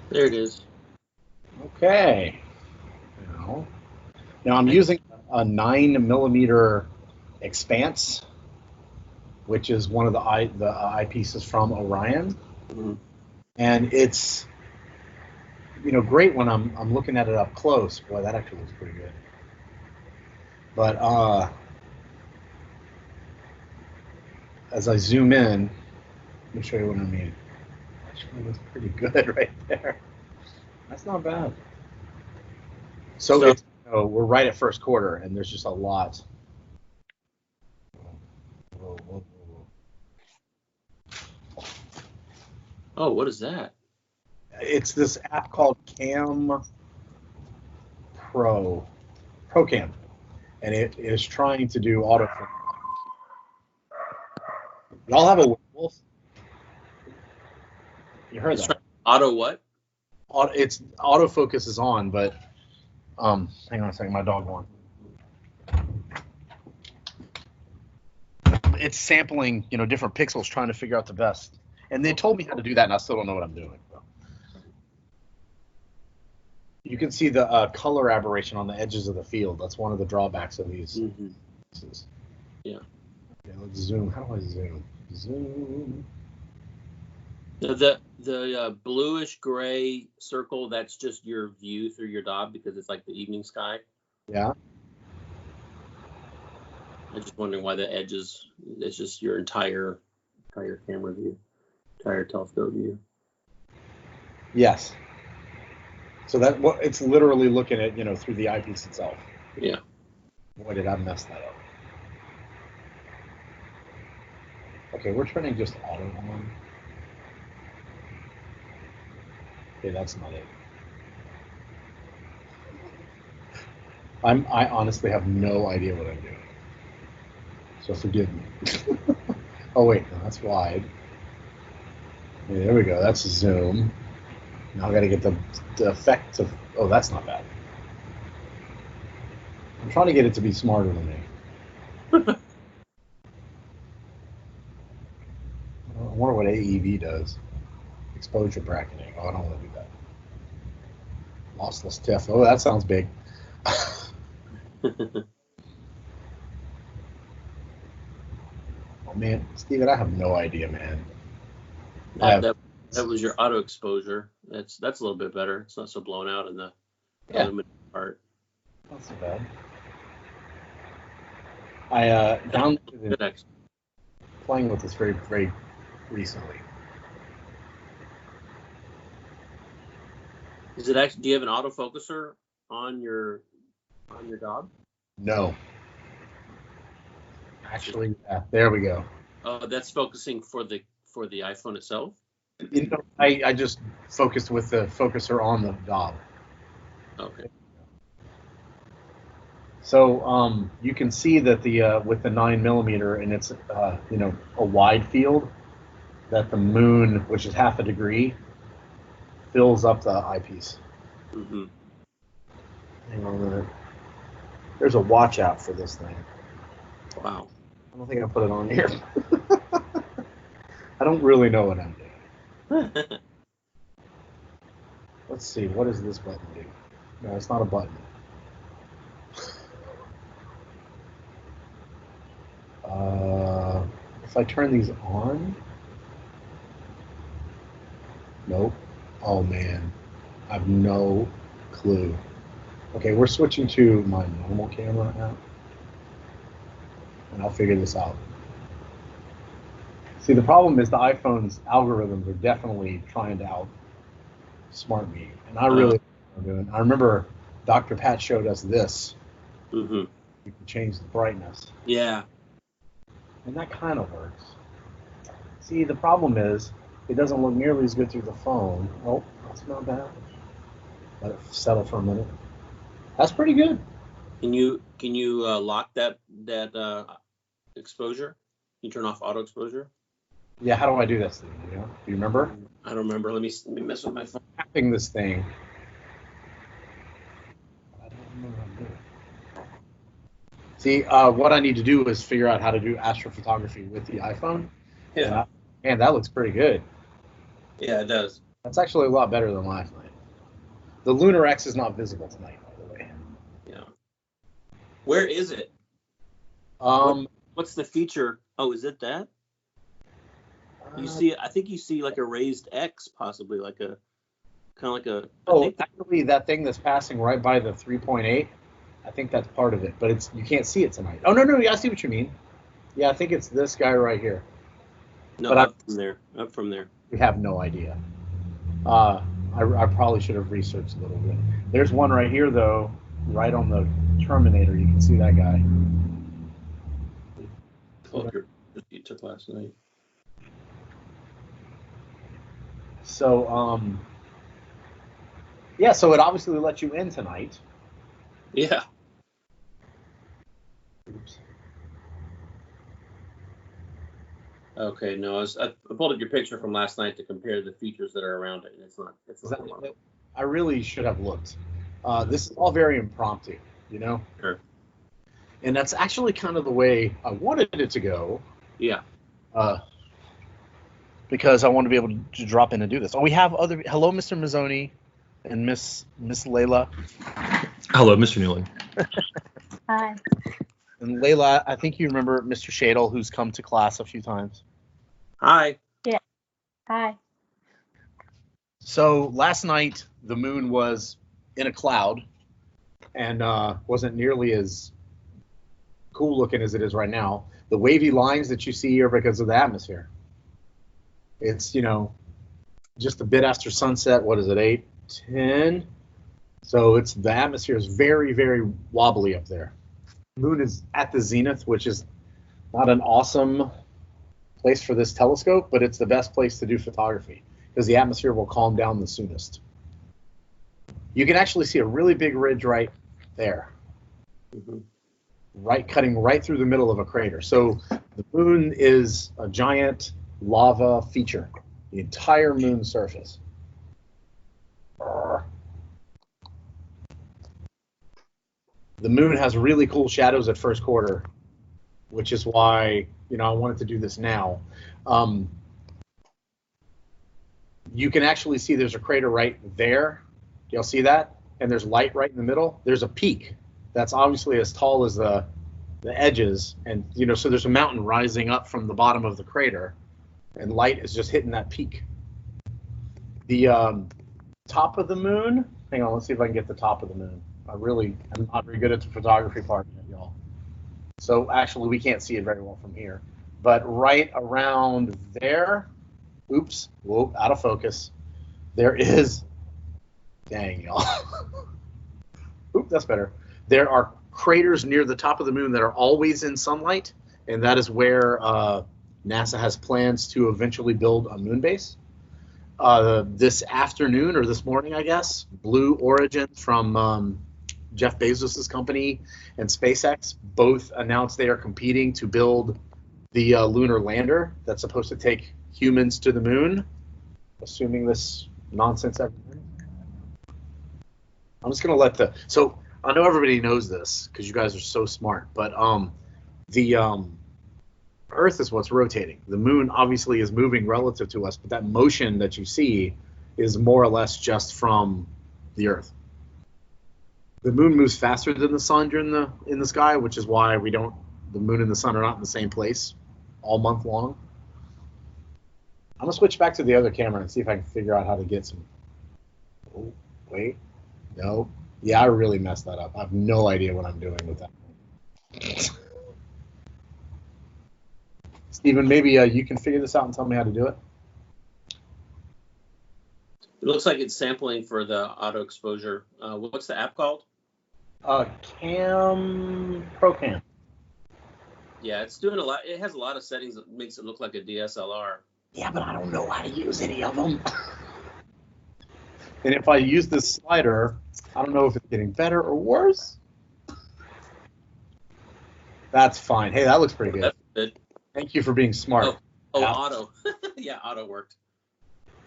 There it is. Okay. Now I'm using a 9mm expanse, which is one of the eyepieces from Orion, and it's great when I'm looking at it up close. Boy, that actually looks pretty good. But as I zoom in, let me show you what I mean. Actually, looks pretty good right there. That's not bad. So it's we're right at first quarter, and there's just a lot. Whoa. Oh, what is that? It's this app called Cam ProCam, and it is trying to do autofocus. Y'all have a werewolf? You heard that? Auto what? It's autofocus is on, but hang on a second, my dog won. It's sampling, different pixels, trying to figure out the best. And they told me how to do that, and I still don't know what I'm doing. You can see the color aberration on the edges of the field. That's one of the drawbacks of these. Yeah. Okay, let's zoom. How do I zoom? Zoom. The bluish gray circle, that's just your view through your dog because it's like the evening sky. Yeah. I'm just wondering why the edges, it's just your entire camera view, entire telescope view. Yes. So it's literally looking at, through the eyepiece itself. Yeah. Boy, did I mess that up. Okay, we're turning just auto on. Okay, that's not it. I honestly have no idea what I'm doing. So forgive me. Oh wait, no, that's wide. Okay, there we go. That's zoom. Now I got to get the effect of. Oh, that's not bad. I'm trying to get it to be smarter than me. I wonder what AEV does. Exposure bracketing. Oh, I don't want to do that. Lossless TIFF. Oh, that sounds big. Oh man, Steven, I have no idea, man. That was your auto exposure. That's a little bit better. It's not so blown out in the illuminated part. Not so bad. I downloaded it, playing with this very, very recently. Is it actually? Do you have an autofocuser on your dog? No. Actually, yeah, there we go. Oh, that's focusing for the iPhone itself? I just focused with the focuser on the dog. Okay. So you can see that the with the 9mm and it's a wide field, that the moon, which is half a degree, fills up the eyepiece. Mm-hmm. Hang on a minute. There's a watch out for this thing. Wow. I don't think I put it on here. I don't really know what I'm doing. Let's see. What does this button do? No, it's not a button. If I turn these on, nope. Oh man, I have no clue. Okay, we're switching to my normal camera now, and I'll figure this out. See, the problem is the iPhone's algorithms are definitely trying to outsmart me, and I really don't know what I'm doing. I remember Dr. Pat showed us this. Mm-hmm. You can change the brightness. Yeah. And that kind of works. See, the problem is it doesn't look nearly as good through the phone. Oh, that's not bad. Let it settle for a minute. That's pretty good. Can you lock that exposure? Can you turn off auto exposure? Yeah, how do I do this thing? Do you remember? I don't remember. Let me mess with my phone. Tapping this thing. I don't remember how to do it. See, what I need to do is figure out how to do astrophotography with the iPhone. Yeah. And that looks pretty good. Yeah, it does. That's actually a lot better than last night. The Lunar X is not visible tonight, by the way. Yeah. Where is it? What's the feature? Oh, is it that? You see, I think you see like a raised X, possibly like a kind of like a. Actually, that thing that's passing right by the 3.8. I think that's part of it, but you can't see it tonight. Oh no, yeah, I see what you mean. Yeah, I think it's this guy right here. No, but up from there. We have no idea. I probably should have researched a little bit. There's one right here though, right on the Terminator. You can see that guy. You took last night. So yeah, so it obviously let you in tonight. Yeah. Oops. Okay, no, I pulled up your picture from last night to compare the features that are around it, and it's not. I really should have looked. This is all very impromptu, you know? Sure. And that's actually kind of the way I wanted it to go. Yeah. Because I want to be able to drop in and do this. Oh, we have hello, Mr. Mazzoni and Miss Layla. Hello, Mr. Newling. Hi. And Layla, I think you remember Mr. Shadle, who's come to class a few times. Hi. Yeah. Hi. So last night, the moon was in a cloud and wasn't nearly as cool looking as it is right now. The wavy lines that you see are because of the atmosphere. It's, just a bit after sunset. What is it, 8:10? So the atmosphere is very, very wobbly up there. The moon is at the zenith, which is not an awesome place for this telescope, but it's the best place to do photography because the atmosphere will calm down the soonest. You can actually see a really big ridge right there, cutting right through the middle of a crater. So the moon is a giant lava feature, the entire moon's surface. The moon has really cool shadows at first quarter, which is why I wanted to do this now. You can actually see there's a crater right there. You'll see that, and there's light right in the middle. There's a peak that's obviously as tall as the edges, and so there's a mountain rising up from the bottom of the crater, and light is just hitting that peak. The top of the moon. Hang on, let's see if I can get the top of the moon. I'm not very good at the photography part yet, y'all. So actually, we can't see it very well from here. But right around there, oops, whoa, out of focus. There is, dang, y'all. Oop, that's better. There are craters near the top of the moon that are always in sunlight, and that is where NASA has plans to eventually build a moon base. This afternoon, or this morning, I guess, Blue Origin from Jeff Bezos' company and SpaceX both announced they are competing to build the lunar lander that's supposed to take humans to the moon, assuming this nonsense ever. I'm just going to so I know everybody knows this because you guys are so smart, but the Earth is what's rotating. The moon obviously is moving relative to us, but that motion that you see is more or less just from the Earth. The moon moves faster than the sun in the sky, which is why the moon and the sun are not in the same place all month long. I'm gonna switch back to the other camera and see if I can figure out how to get some. Oh, wait, no, yeah, I really messed that up. I have no idea what I'm doing with that. Stephen, maybe you can figure this out and tell me how to do it. It looks like it's sampling for the auto exposure. What's the app called? ProCam. Yeah, it's doing a lot. It has a lot of settings that makes it look like a DSLR. Yeah, but I don't know how to use any of them. And if I use this slider, I don't know if it's getting better or worse. That's fine. Hey, that looks pretty good. That's good. Thank you for being smart. Auto. Yeah, auto worked.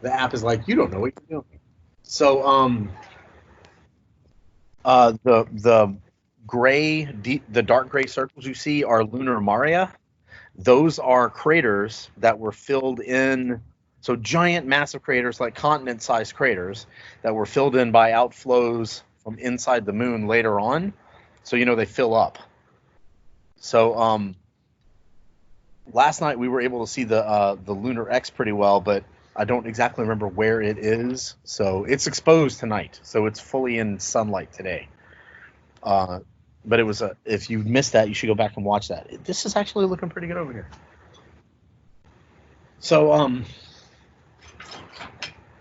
The app is like, you don't know what you're doing. So, the dark gray circles you see are lunar maria. Those are craters that were filled in So giant, massive craters, like continent-sized craters, that were filled in by outflows from inside the moon later on. So they fill up. So last night we were able to see the Lunar X pretty well, but I don't exactly remember where it is. So it's exposed tonight. So it's fully in sunlight today. But it was if you missed that, you should go back and watch that. This is actually looking pretty good over here. So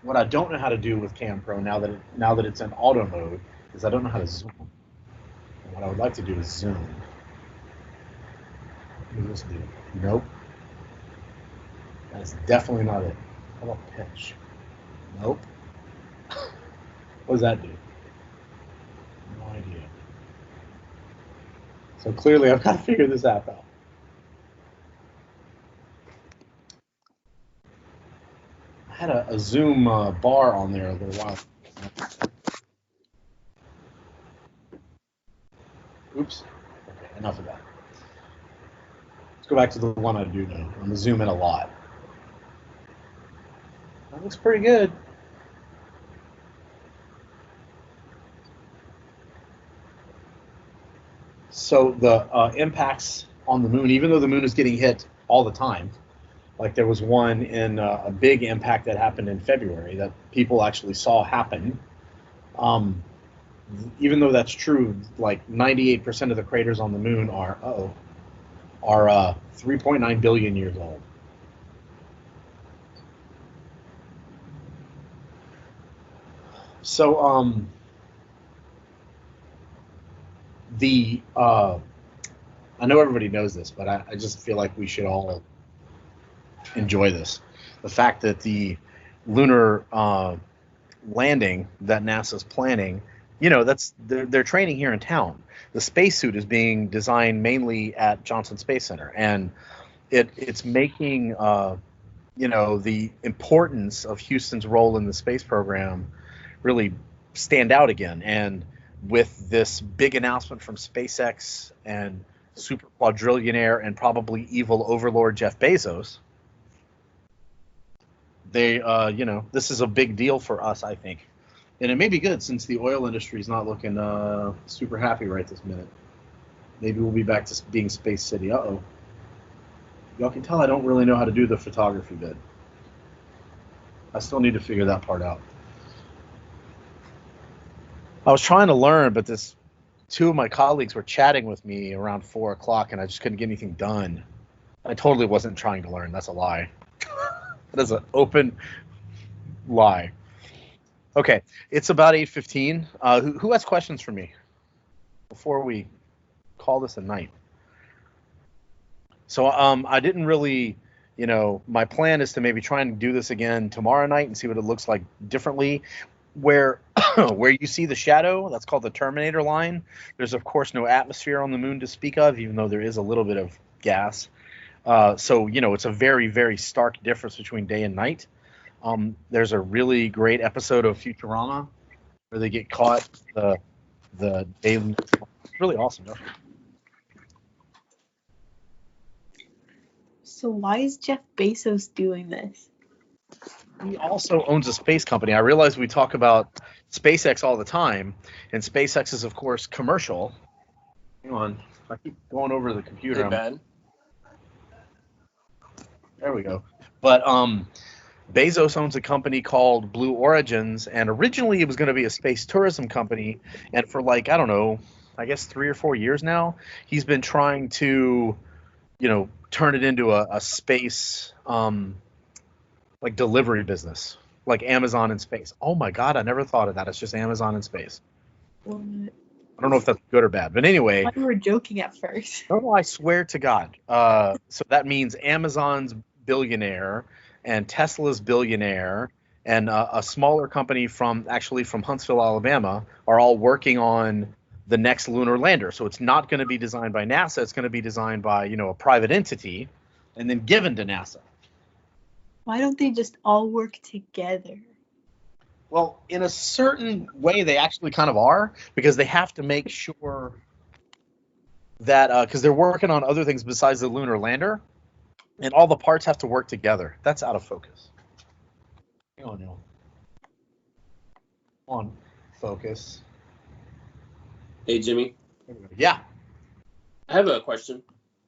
what I don't know how to do with Cam Pro now that it's in auto mode is I don't know how to zoom. And what I would like to do is zoom. What does this do? Nope. That's definitely not it. How about pitch? Nope. What does that do? No idea. So clearly I've got to figure this app out. I had a zoom bar on there a little while. Oops. Okay, enough of that. Let's go back to the one I do know. I'm going to zoom in a lot. That looks pretty good. So the impacts on the moon, even though the moon is getting hit all the time, like there was one in a big impact that happened in February that people actually saw happen. Even though that's true, like 98% of the craters on the moon are 3.9 billion years old. So I know everybody knows this, but I just feel like we should all enjoy this. The fact that the lunar landing that NASA's planning, they're training here in town. The spacesuit is being designed mainly at Johnson Space Center, and it's making the importance of Houston's role in the space program really stand out again. And with this big announcement from SpaceX and super quadrillionaire and probably evil overlord Jeff Bezos, they this is a big deal for us, I think. And it may be good since the oil industry is not looking super happy right this minute. Maybe we'll be back to being Space City. Uh-oh. Y'all can tell I don't really know how to do the photography bit. I still need to figure that part out. I was trying to learn, but two of my colleagues were chatting with me around 4 o'clock, and I just couldn't get anything done. I totally wasn't trying to learn. That's a lie. That is an open lie. Okay, it's about 8:15. Who has questions for me before we call this a night? So I didn't really, my plan is to maybe try and do this again tomorrow night and see what it looks like differently. Where you see the shadow, that's called the Terminator Line. There's, of course, no atmosphere on the moon to speak of, even though there is a little bit of gas. So, it's a very, very stark difference between day and night. There's a really great episode of Futurama where they get caught the daily. It's really awesome. So why is Jeff Bezos doing this? He also owns a space company. I realize we talk about SpaceX all the time, and SpaceX is, of course, commercial. Hang on. I keep going over the computer. Hey, Ben. There we go. But Bezos owns a company called Blue Origins, and originally it was going to be a space tourism company, and for I guess 3 or 4 years now, he's been trying to, turn it into a space like delivery business, like Amazon in space. Oh my God, I never thought of that. It's just Amazon in space. What? I don't know if that's good or bad, but anyway. I thought you were joking at first. No, I swear to God. So that means Amazon's billionaire and Tesla's billionaire and a smaller company from Huntsville, Alabama, are all working on the next lunar lander. So it's not going to be designed by NASA. It's going to be designed by, a private entity and then given to NASA. Why don't they just all work together? Well, in a certain way, they actually kind of are, because they have to make sure that because they're working on other things besides the lunar lander, and all the parts have to work together. That's out of focus. Hang on, Neil. On focus. Hey, Jimmy. Yeah. I have a question.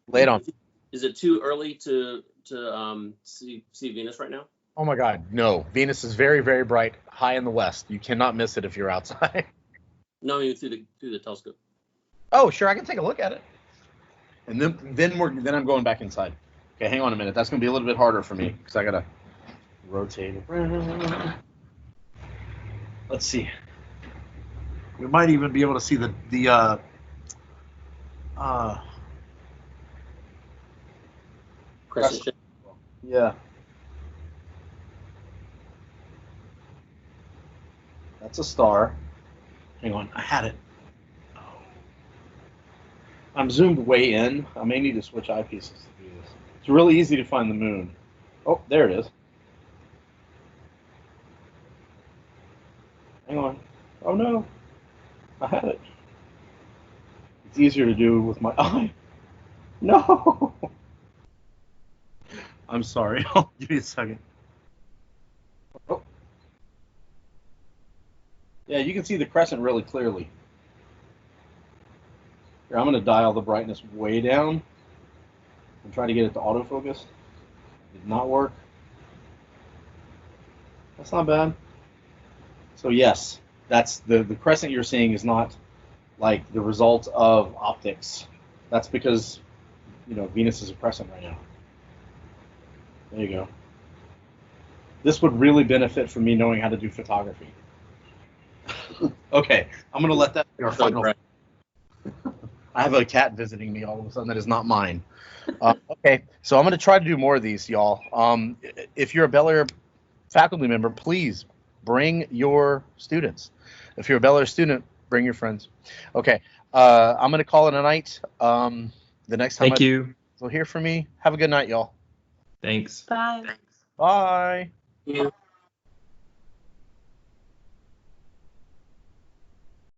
Lay it on. Is it too early to see Venus right now? Oh my God, no. Venus is very, very bright, high in the west. You cannot miss it if you're outside. No, even through the telescope. Oh, sure, I can take a look at it. And then I'm going back inside. Okay, hang on a minute. That's going to be a little bit harder for me because I got to rotate it around. Let's see. We might even be able to see the Crescent shape. yeah. That's a star. Hang on, I had it. I'm zoomed way in. I may need to switch eyepieces to do this. It's really easy to find the moon. Oh, there it is. Hang on. Oh no. I had it. It's easier to do with my eye. No. I'm sorry. Give me a second. Oh. Yeah, you can see the crescent really clearly. Here, I'm going to dial the brightness way down and try to get it to autofocus. Did not work. That's not bad. So yes, that's the crescent you're seeing is not like the result of optics. That's because, Venus is a crescent right now. There you go. This would really benefit from me knowing how to do photography. Okay, I'm going to let that be our final. I have a cat visiting me all of a sudden that is not mine. Okay, so I'm going to try to do more of these, y'all. If you're a Bel Air faculty member, please bring your students. If you're a Bel Air student, bring your friends. Okay, I'm going to call it a night. The next time you'll hear from me, have a good night, y'all. Thanks. Bye. Bye. Yeah.